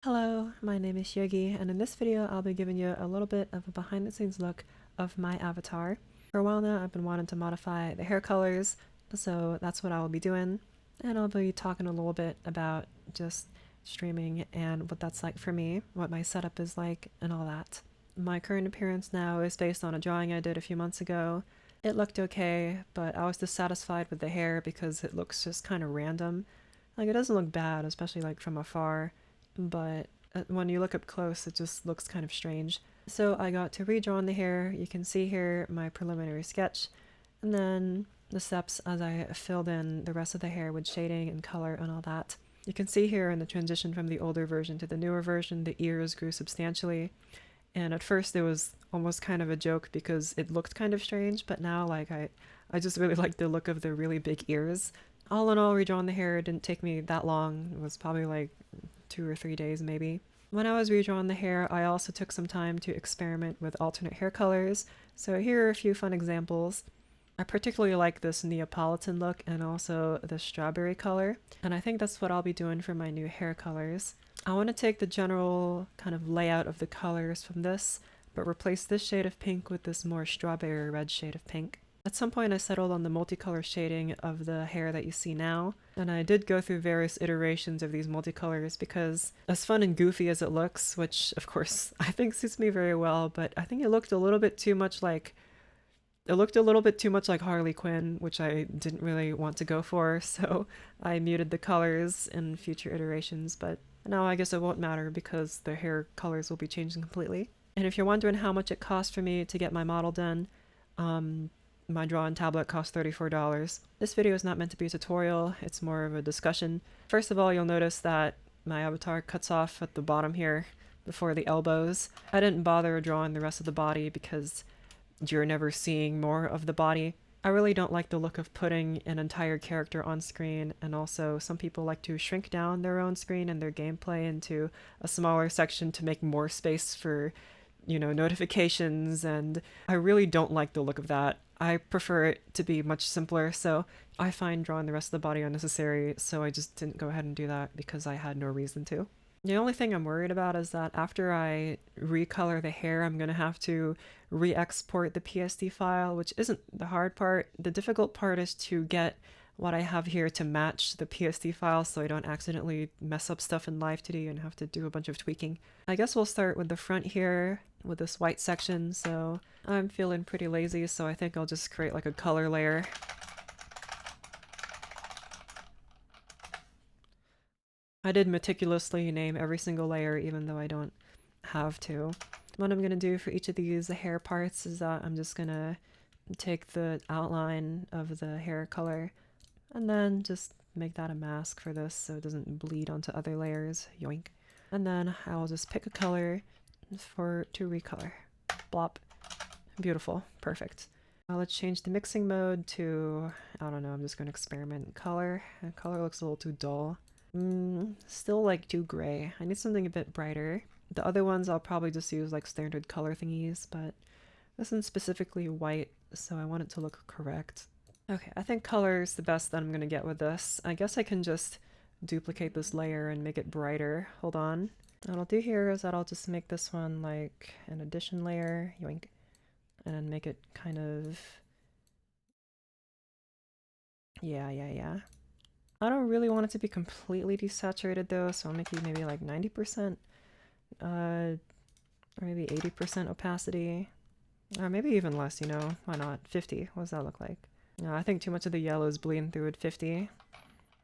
Hello, my name is Shirgi, and in this video I'll be giving you a little bit of a behind the scenes look of my avatar. For a while now I've been wanting to modify the hair colors, so that's what I will be doing, and I'll be talking a little bit about just streaming and what that's like for me, what my setup is like, and all that. My current appearance now is based on a drawing I did a few months ago. It looked okay, but I was dissatisfied with the hair because it looks just kind of random. Like, it doesn't look bad, especially like from afar, but when you look up close it just looks kind of strange. So I got to redraw the hair. You can see here my preliminary sketch, and then the steps as I filled in the rest of the hair with shading and color and all that. You can see here in the transition from the older version to the newer version, the ears grew substantially, and at first it was almost kind of a joke because it looked kind of strange, but now I just really like the look of the really big ears. All in all, redrawing the hair didn't take me that long. It was probably like 2 or 3 days maybe. When I was redrawing the hair, I also took some time to experiment with alternate hair colors, so here are a few fun examples. I particularly like this Neapolitan look and also the strawberry color, and I think that's what I'll be doing for my new hair colors. I want to take the general kind of layout of the colors from this, but replace this shade of pink with this more strawberry red shade of pink. At some point I settled on the multicolor shading of the hair that you see now, and I did go through various iterations of these multicolors because as fun and goofy as it looks, which of course I think suits me very well, but I think it looked a little bit too much like Harley Quinn, which I didn't really want to go for, so I muted the colors in future iterations, but now I guess it won't matter because the hair colors will be changing completely. And if you're wondering how much it cost for me to get my model done, my drawing tablet cost $34. This video is not meant to be a tutorial, it's more of a discussion. First of all, you'll notice that my avatar cuts off at the bottom here before the elbows. I didn't bother drawing the rest of the body because you're never seeing more of the body. I really don't like the look of putting an entire character on screen, and also some people like to shrink down their own screen and their gameplay into a smaller section to make more space for, notifications, and I really don't like the look of that. I prefer it to be much simpler, so I find drawing the rest of the body unnecessary, so I just didn't go ahead and do that because I had no reason to. The only thing I'm worried about is that after I recolor the hair, I'm going to have to re-export the PSD file, which isn't the hard part. The difficult part is to get what I have here to match the PSD file so I don't accidentally mess up stuff in Live 2D and have to do a bunch of tweaking. I guess we'll start with the front here with this white section, so I'm feeling pretty lazy, so I think I'll just create like a color layer. I did meticulously name every single layer even though I don't have to. What I'm going to do for each of these hair parts is that I'm just going to take the outline of the hair color and then just make that a mask for this so it doesn't bleed onto other layers. Yoink. And then I'll just pick a color to recolor. Blop. Beautiful. Perfect. Now let's change the mixing mode to, I don't know, I'm just going to experiment. Color. Color looks a little too dull. Still like too gray. I need something a bit brighter. The other ones I'll probably just use like standard color thingies, but this one's specifically white, so I want it to look correct. Okay, I think color is the best that I'm gonna get with this. I guess I can just duplicate this layer and make it brighter. Hold on. What I'll do here is that I'll just make this one like an addition layer, yoink, and then make it kind of... yeah. I don't really want it to be completely desaturated though, so I'll make it maybe like 90%, or maybe 80% opacity, or maybe even less, why not? 50, what does that look like? No, I think too much of the yellow is bleeding through at 50.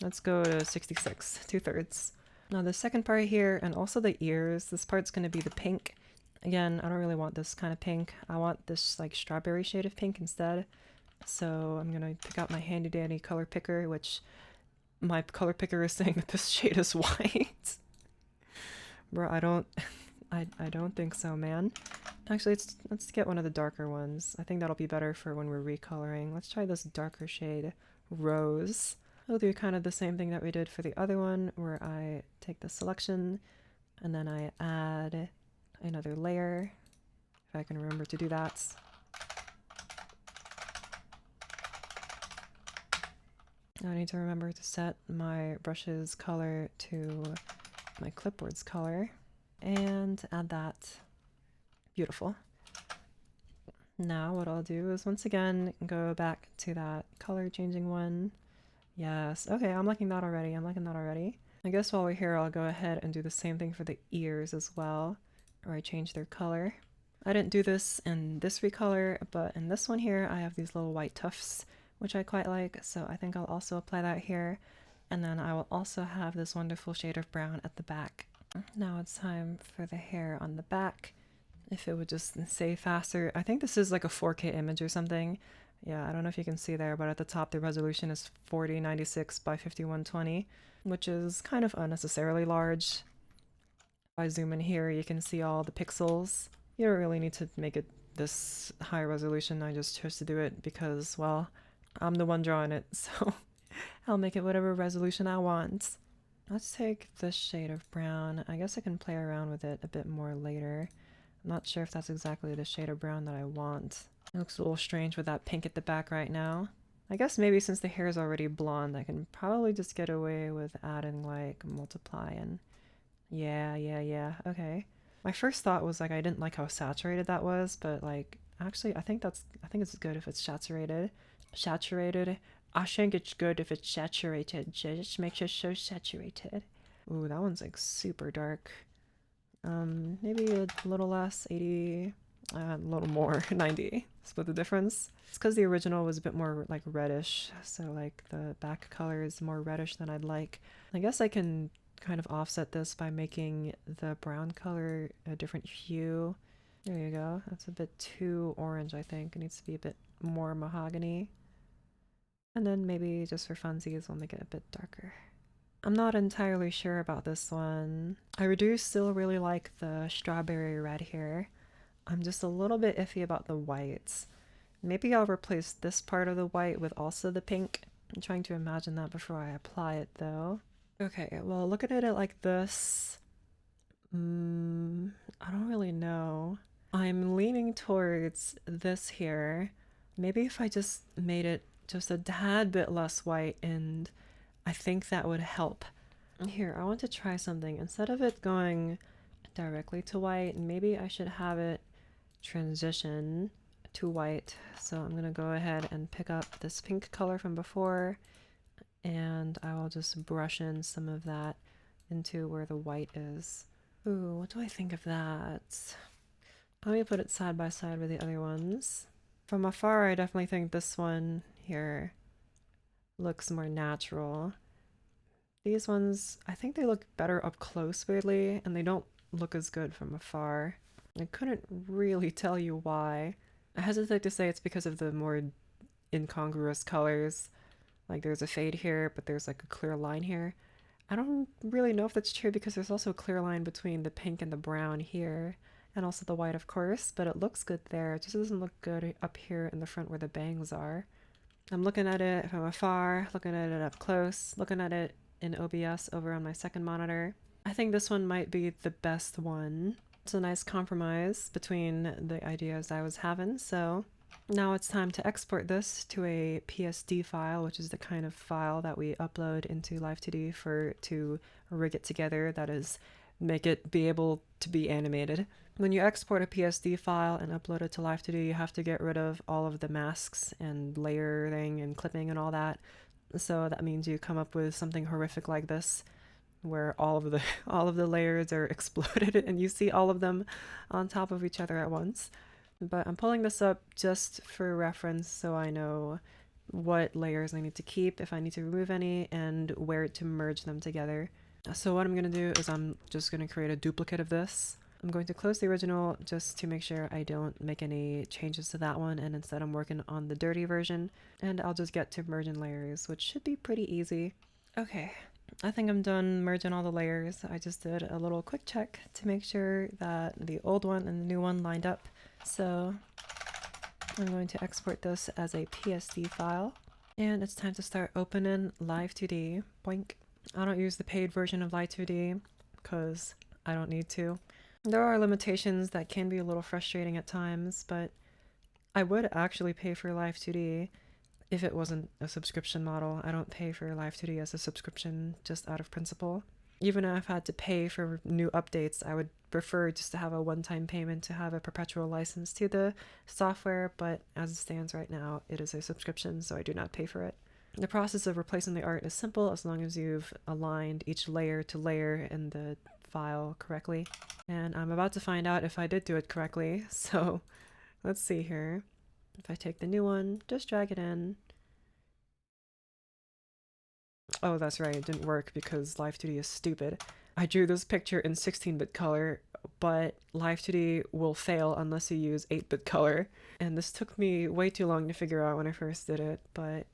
Let's go to 66, 2/3. Now the second part here, and also the ears, this part's gonna be the pink. Again, I don't really want this kind of pink. I want this like strawberry shade of pink instead. So I'm gonna pick out my handy dandy color picker, which my color picker is saying that this shade is white. Bro, I don't think so, man. Actually, let's get one of the darker ones. I think that'll be better for when we're recoloring. Let's try this darker shade, Rose. We'll do kind of the same thing that we did for the other one, where I take the selection and then I add another layer, if I can remember to do that. I need to remember to set my brush's color to my clipboard's color and add that. Beautiful. Now what I'll do is once again go back to that color changing one. Yes, okay, I'm liking that already. I'm liking that already. I guess while we're here, I'll go ahead and do the same thing for the ears as well, or I change their color. I didn't do this in this recolor, but in this one here, I have these little white tufts, which I quite like, so I think I'll also apply that here. And then I will also have this wonderful shade of brown at the back. Now it's time for the hair on the back. If it would just say faster. I think this is like a 4K image or something. Yeah, I don't know if you can see there, but at the top the resolution is 4096 by 5120, which is kind of unnecessarily large. If I zoom in here, you can see all the pixels. You don't really need to make it this high resolution. I just chose to do it because, well, I'm the one drawing it, so I'll make it whatever resolution I want. Let's take this shade of brown. I guess I can play around with it a bit more later. I'm not sure if that's exactly the shade of brown that I want. It looks a little strange with that pink at the back right now. I guess maybe since the hair is already blonde, I can probably just get away with adding like multiply and yeah, okay. My first thought was like I didn't like how saturated that was, but like actually I think it's good if it's saturated. I think it's good if it's saturated. Just makes it so saturated. Ooh, that one's like super dark. Maybe a little less, 80, a little more, 90. Split the difference. It's because the original was a bit more like reddish, so like the back color is more reddish than I'd like. I guess I can kind of offset this by making the brown color a different hue. There you go. That's a bit too orange, I think. It needs to be a bit more mahogany. And then maybe just for funsies, we'll make it a bit darker. I'm not entirely sure about this one. I do still really like the strawberry red here. I'm just a little bit iffy about the whites. Maybe I'll replace this part of the white with also the pink. I'm trying to imagine that before I apply it though. Okay, well looking at it like this, I don't really know. I'm leaning towards this here. Maybe if I just made it just a tad bit less white, and I think that would help. Here, I want to try something. Instead of it going directly to white, maybe I should have it transition to white. So I'm gonna go ahead and pick up this pink color from before, and I will just brush in some of that into where the white is. Ooh, what do I think of that? Let me put it side by side with the other ones. From afar, I definitely think this one here looks more natural. These ones, I think they look better up close, weirdly, and they don't look as good from afar. I couldn't really tell you why. I hesitate to say it's because of the more incongruous colors. Like there's a fade here, but there's like a clear line here. I don't really know if that's true because there's also a clear line between the pink and the brown here, and also the white, of course, but it looks good there. It just doesn't look good up here in the front where the bangs are. I'm looking at it from afar, looking at it up close, looking at it in OBS over on my second monitor. I think this one might be the best one. It's a nice compromise between the ideas I was having, so now it's time to export this to a PSD file, which is the kind of file that we upload into Live2D to rig it together, that is, make it be able to be animated. When you export a PSD file and upload it to Live2D, you have to get rid of all of the masks and layering and clipping and all that. So that means you come up with something horrific like this, where all of the layers are exploded and you see all of them on top of each other at once. But I'm pulling this up just for reference so I know what layers I need to keep, if I need to remove any, and where to merge them together. So what I'm going to do is I'm just going to create a duplicate of this. I'm going to close the original just to make sure I don't make any changes to that one, and instead I'm working on the dirty version, and I'll just get to merging layers, which should be pretty easy. Okay, I think I'm done merging all the layers. I just did a little quick check to make sure that the old one and the new one lined up. So I'm going to export this as a PSD file, and it's time to start opening Live2D. Boink. I don't use the paid version of Live2D because I don't need to. There are limitations that can be a little frustrating at times, but I would actually pay for Live2D if it wasn't a subscription model. I don't pay for Live2D as a subscription just out of principle. Even if I had to pay for new updates, I would prefer just to have a one-time payment to have a perpetual license to the software, but as it stands right now, it is a subscription, so I do not pay for it. The process of replacing the art is simple as long as you've aligned each layer to layer in the file correctly. And I'm about to find out if I did do it correctly, so let's see here. If I take the new one, just drag it in. Oh, that's right, it didn't work because Live2D is stupid. I drew this picture in 16-bit color, but Live2D will fail unless you use 8-bit color. And this took me way too long to figure out when I first did it, but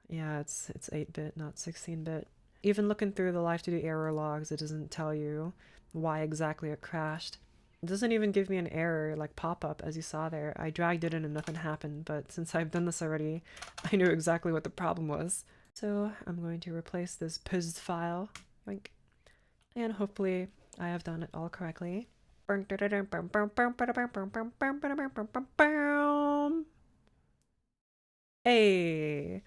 yeah, it's 8-bit, not 16-bit. Even looking through the Live2D error logs, it doesn't tell you why exactly it crashed. It doesn't even give me an error like pop-up as you saw there. I dragged it in and nothing happened, but since I've done this already, I knew exactly what the problem was. So I'm going to replace this PZ file, yoink, and hopefully I have done it all correctly. Hey!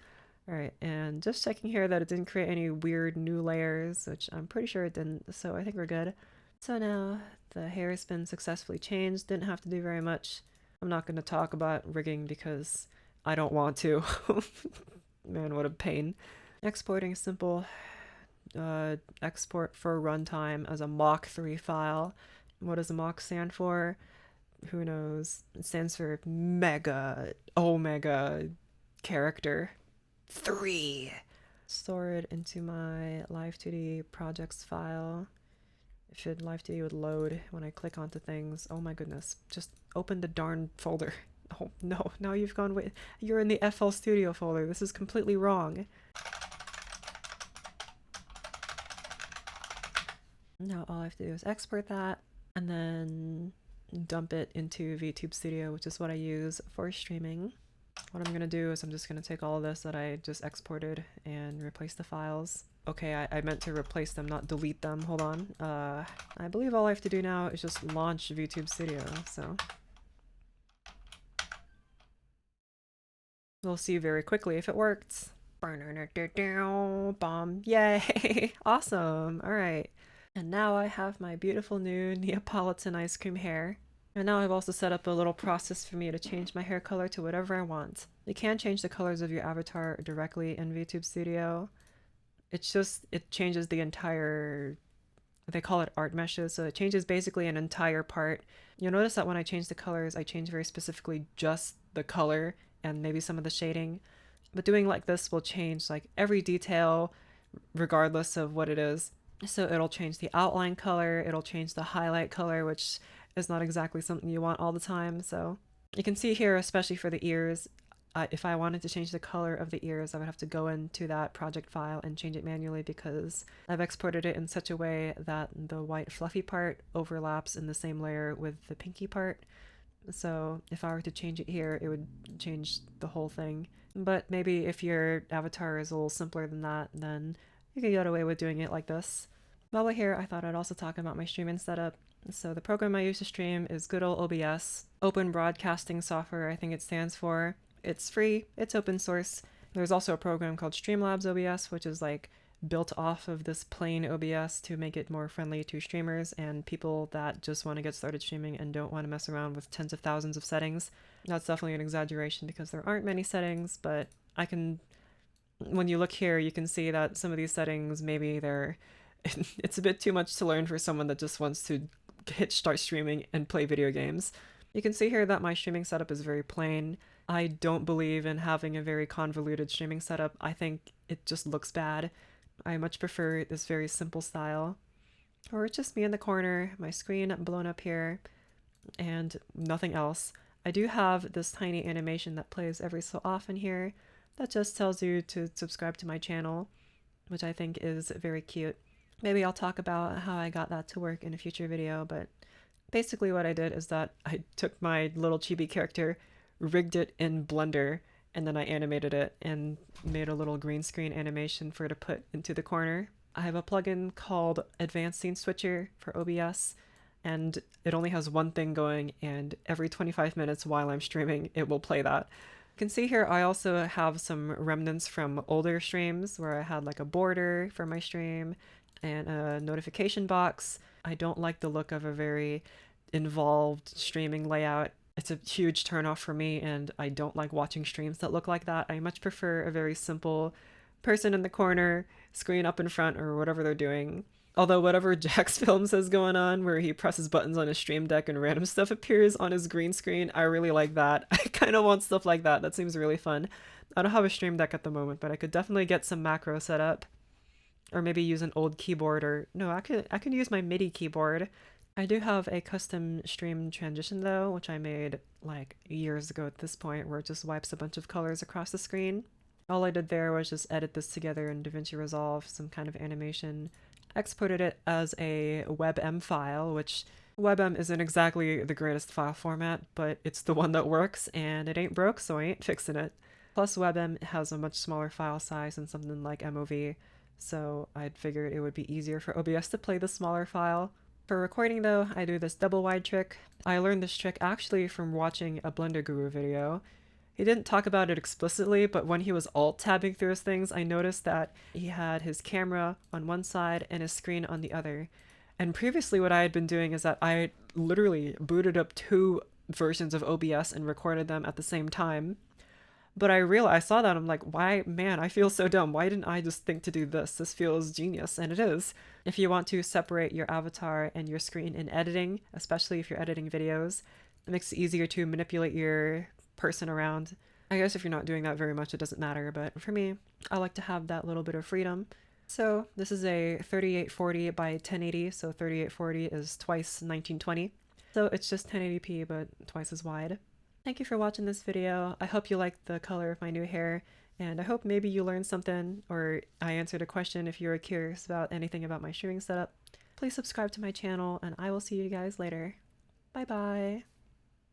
Alright, and just checking here that it didn't create any weird new layers, which I'm pretty sure it didn't, so I think we're good. So now the hair has been successfully changed, didn't have to do very much. I'm not going to talk about rigging because I don't want to. Man, what a pain. Exporting simple export for runtime as a Mach3 file. What does a Mach stand for? Who knows? It stands for Mega Omega Character 3. Store it into my Live2D projects file. Should Live2D would load when I click onto things. Oh my goodness. Just open the darn folder. Oh no, now you've gone way. You're in the FL Studio folder. This is completely wrong. Now all I have to do is export that and then dump it into VTube Studio, which is what I use for streaming. What I'm gonna do is I'm just gonna take all of this that I just exported and replace the files. Okay, I meant to replace them, not delete them. Hold on. I believe all I have to do now is just launch VTube Studio, so. We'll see very quickly if it works. Bomb. Yay! Awesome! Alright. And now I have my beautiful new Neapolitan ice cream hair. And now I've also set up a little process for me to change my hair color to whatever I want. You can change the colors of your avatar directly in VTube Studio. It's just, it changes the entire, they call it art meshes, so it changes basically an entire part. You'll notice that when I change the colors, I change very specifically just the color and maybe some of the shading. But doing like this will change like every detail regardless of what it is. So it'll change the outline color, it'll change the highlight color, which is not exactly something you want all the time. So you can see here, especially for the ears, if I wanted to change the color of the ears, I would have to go into that project file and change it manually because I've exported it in such a way that the white fluffy part overlaps in the same layer with the pinky part. So if I were to change it here, it would change the whole thing. But maybe if your avatar is a little simpler than that, then you can get away with doing it like this. While we're here, I thought I'd also talk about my streaming setup. So the program I use to stream is good old OBS, Open Broadcasting Software, I think it stands for. It's free, it's open source. There's also a program called Streamlabs OBS, which is like built off of this plain OBS to make it more friendly to streamers and people that just want to get started streaming and don't want to mess around with tens of thousands of settings. That's definitely an exaggeration because there aren't many settings, but I can, when you look here, you can see that some of these settings, maybe they're, it's a bit too much to learn for someone that just wants to hit start streaming and play video games. You can see here that my streaming setup is very plain. I don't believe in having a very convoluted streaming setup. I think it just looks bad. I much prefer this very simple style. Or it's just me in the corner, my screen blown up here, and nothing else. I do have this tiny animation that plays every so often here that just tells you to subscribe to my channel, which I think is very cute. Maybe I'll talk about how I got that to work in a future video, but basically what I did is that I took my little chibi character, rigged it in Blender, and then I animated it and made a little green screen animation for it to put into the corner. I have a plugin called Advanced Scene Switcher for OBS, and it only has one thing going, and every 25 minutes while I'm streaming, it will play that. You can see here I also have some remnants from older streams where I had like a border for my stream, and a notification box. I don't like the look of a very involved streaming layout. It's a huge turnoff for me, and I don't like watching streams that look like that. I much prefer a very simple person in the corner, screen up in front, or whatever they're doing. Although whatever Jack's Films has going on, where he presses buttons on his stream deck and random stuff appears on his green screen, I really like that. I kind of want stuff like that. That seems really fun. I don't have a stream deck at the moment, but I could definitely get some macro set up. Or maybe use an old keyboard, or no, I can use my MIDI keyboard. I do have a custom stream transition though, which I made like years ago at this point, where it just wipes a bunch of colors across the screen. All I did there was just edit this together in DaVinci Resolve, some kind of animation, exported it as a WebM file, which WebM isn't exactly the greatest file format, but it's the one that works, and it ain't broke, so I ain't fixing it. Plus WebM has a much smaller file size than something like MOV, so I'd figured it would be easier for OBS to play the smaller file. For recording though, I do this double wide trick. I learned this trick actually from watching a Blender Guru video. He didn't talk about it explicitly, but when he was alt-tabbing through his things, I noticed that he had his camera on one side and his screen on the other. And previously what I had been doing is that I literally booted up two versions of OBS and recorded them at the same time. But I saw that, I'm like, why, man, I feel so dumb. Why didn't I just think to do this? This feels genius, and it is. If you want to separate your avatar and your screen in editing, especially if you're editing videos, it makes it easier to manipulate your person around. I guess if you're not doing that very much, it doesn't matter, but for me, I like to have that little bit of freedom. So this is a 3840 by 1080, so 3840 is twice 1920. So it's just 1080p, but twice as wide. Thank you for watching this video. I hope you liked the color of my new hair, and I hope maybe you learned something, or I answered a question if you were curious about anything about my streaming setup. Please subscribe to my channel, and I will see you guys later. Bye bye!